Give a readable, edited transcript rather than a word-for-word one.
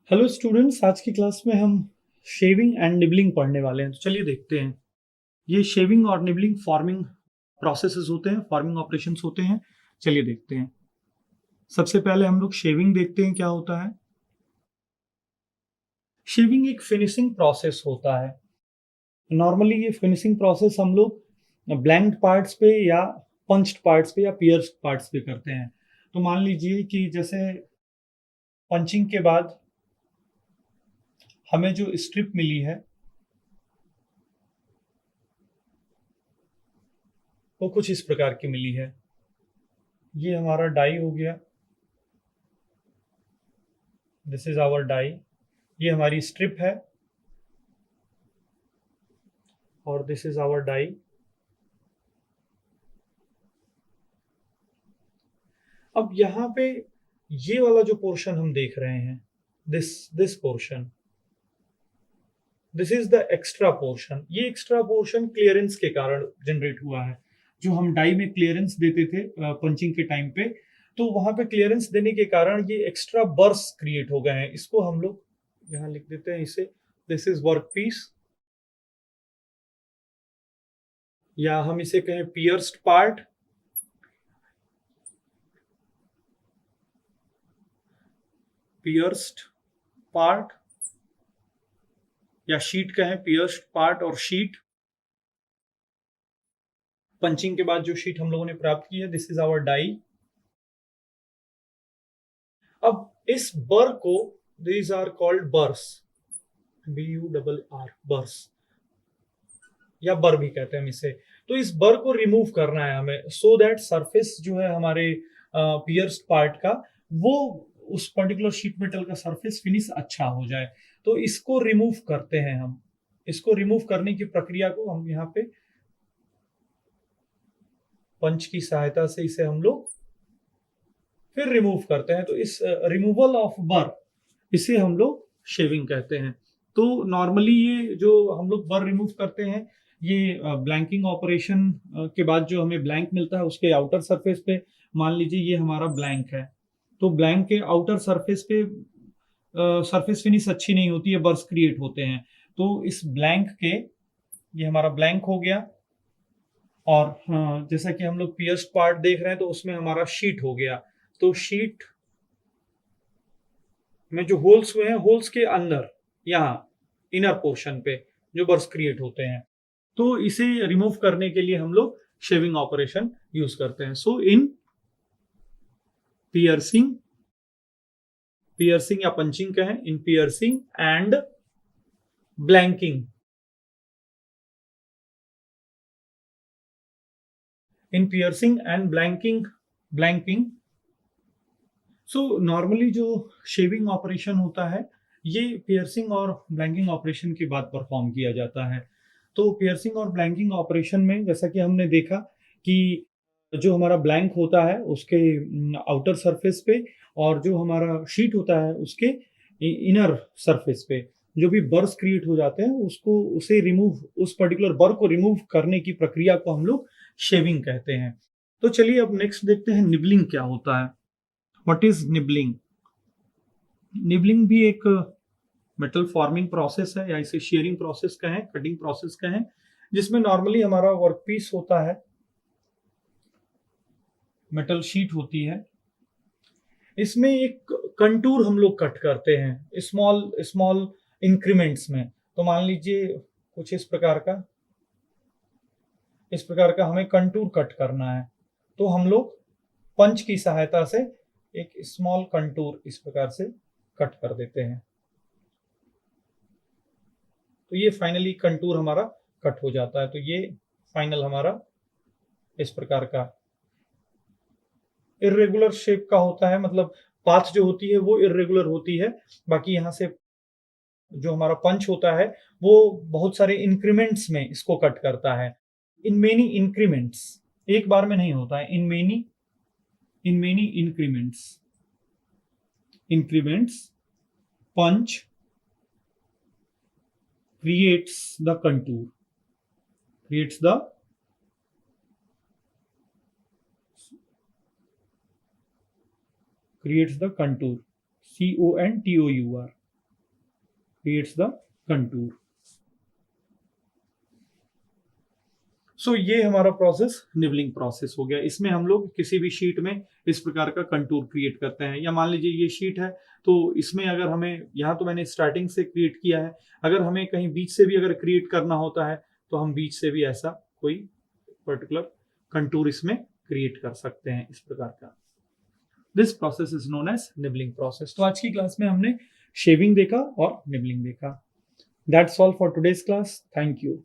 Hello students, आज की class में हम शेविंग एंड निबलिंग पढ़ने वाले हैं। तो चलिए देखते हैं। ये शेविंग और निबलिंग फॉर्मिंग प्रोसेसेस होते हैं, फॉर्मिंग ऑपरेशंस होते हैं। चलिए देखते हैं। सबसे पहले हम लोग शेविंग देखते हैं क्या होता है। शेविंग एक फिनिशिंग प्रोसेस होता है। नॉर्मली ये फिनिशिंग प्रोसेस हम लोग ब्लैंक्ड पार्ट्स पे या पंच्ड पार्ट्स पे या पियर्स्ड पार्ट्स पे करते हैं। तो मान लीजिए कि जैसे पंचिंग के बाद हमें जो स्ट्रिप मिली है वो कुछ इस प्रकार की मिली है। ये हमारा डाई हो गया। This is our die. ये हमारी स्ट्रिप है और दिस इज आवर डाई। अब यहाँ पे ये वाला जो पोर्शन हम देख रहे हैं, this this portion, this is the extra portion. ये एक्स्ट्रा पोर्शन क्लियरेंस के कारण जनरेट हुआ है। जो हम डाई में क्लियरेंस देते थे पंचिंग के टाइम पे, तो वहां पे क्लियरेंस देने के कारण ये एक्स्ट्रा बर्स क्रिएट हो गए हैं। इसको हम लोग यहाँ लिख देते हैं इसे, दिस इज वर्क पीस, या हम इसे कहें पियर्स्ड पार्ट। पियर्स्ड पार्ट या शीट कहें, पियर्स्ड पार्ट और शीट। पंचिंग के बाद जो शीट हम लोगों ने प्राप्त की है, दिस इज आवर डाई। अब इस बर को, these are called burrs, BURR, burrs, या बर भी कहते हैं हम इसे। तो इस बर को रिमूव करना है हमें, सो दैट सरफेस जो है हमारे पियर्स्ड पार्ट का, वो उस पर्टिकुलर शीट मेटल का सरफेस फिनिश अच्छा हो जाए। तो इसको रिमूव करते हैं हम। इसको रिमूव करने की प्रक्रिया को हम यहाँ पे पंच की सहायता से इसे हम लोग फिर रिमूव करते हैं। तो इस रिमूवल ऑफ बर, इसे हम लोग शेविंग कहते हैं। तो नॉर्मली ये जो हम लोग बर रिमूव करते हैं, ये ब्लैंकिंग ऑपरेशन के बाद जो हमें ब्लैंक मिलता है उसके आउटर सरफेस पे, मान लीजिए ये हमारा ब्लैंक है, तो ब्लैंक के आउटर सरफेस पे सरफेस फिनिश अच्छी नहीं होती है, बर्स क्रिएट होते हैं। तो इस ब्लैंक के, ये हमारा ब्लैंक हो गया। और जैसा कि हम लोग पियर्स्ड पार्ट देख रहे हैं, तो उसमें हमारा शीट हो गया। तो शीट में जो होल्स हुए हैं, होल्स के अंदर यहाँ इनर पोर्शन पे जो बर्स क्रिएट होते हैं, तो इसे रिमूव करने के लिए हम लोग शेविंग ऑपरेशन यूज करते हैं। सो इन पियर्सिंग, पियर्सिंग या पंचिंग कहें, in piercing and blanking, in piercing and blanking, blanking. So normally जो शेविंग ऑपरेशन होता है, ये पियर्सिंग और ब्लैंकिंग ऑपरेशन के बाद परफॉर्म किया जाता है। तो पियर्सिंग और ब्लैंकिंग ऑपरेशन में जैसा कि हमने देखा कि जो हमारा ब्लैंक होता है उसके आउटर सरफेस पे, और जो हमारा शीट होता है उसके इनर सरफेस पे जो भी बर्स क्रिएट हो जाते हैं, उसको उसे रिमूव, उस पर्टिकुलर बर को रिमूव करने की प्रक्रिया को हम लोग शेविंग कहते हैं। तो चलिए अब नेक्स्ट देखते हैं निबलिंग क्या होता है। What is nibbling? निबलिंग भी एक मेटल फॉर्मिंग प्रोसेस है, या इसे शेयरिंग प्रोसेस कहें, कटिंग प्रोसेस कहें, जिसमें नॉर्मली हमारा वर्कपीस होता है, मेटल शीट होती है। इसमें एक कंटूर हम लोग कट करते हैं स्मॉल स्मॉल इंक्रीमेंट्स में। तो मान लीजिए कुछ इस प्रकार का, इस प्रकार का हमें कंटूर कट करना है, तो हम लोग पंच की सहायता से एक स्मॉल कंटूर इस प्रकार से कट कर देते हैं। तो ये फाइनली कंटूर हमारा कट हो जाता है। तो ये फाइनल हमारा इस प्रकार का इरेगुलर शेप का होता है, मतलब पाथ जो होती है वो इरेगुलर होती है। बाकी यहाँ से जो हमारा पंच होता है वो बहुत सारे इंक्रीमेंट्स में इसको कट करता है, इन मेनी इंक्रीमेंट्स, एक बार में नहीं होता है, in many increments, increments punch creates the contour, creates the creates the contour, CONTOUR। creates the contour. सो ये हमारा प्रोसेस निबलिंग प्रोसेस हो गया। इसमें हम लोग किसी भी शीट में इस प्रकार का कंटूर क्रिएट करते हैं, या मान लीजिए ये शीट है तो इसमें अगर हमें, यहाँ तो मैंने स्टार्टिंग से क्रिएट किया है, अगर हमें कहीं बीच से भी अगर क्रिएट करना होता है तो हम बीच से भी ऐसा कोई पर्टिकुलर कंटूर इसमें क्रिएट कर सकते हैं इस प्रकार का। This process is known as nibbling process. तो आज की क्लास में हमने शेविंग देखा और निबलिंग देखा। That's all for today's class. Thank you.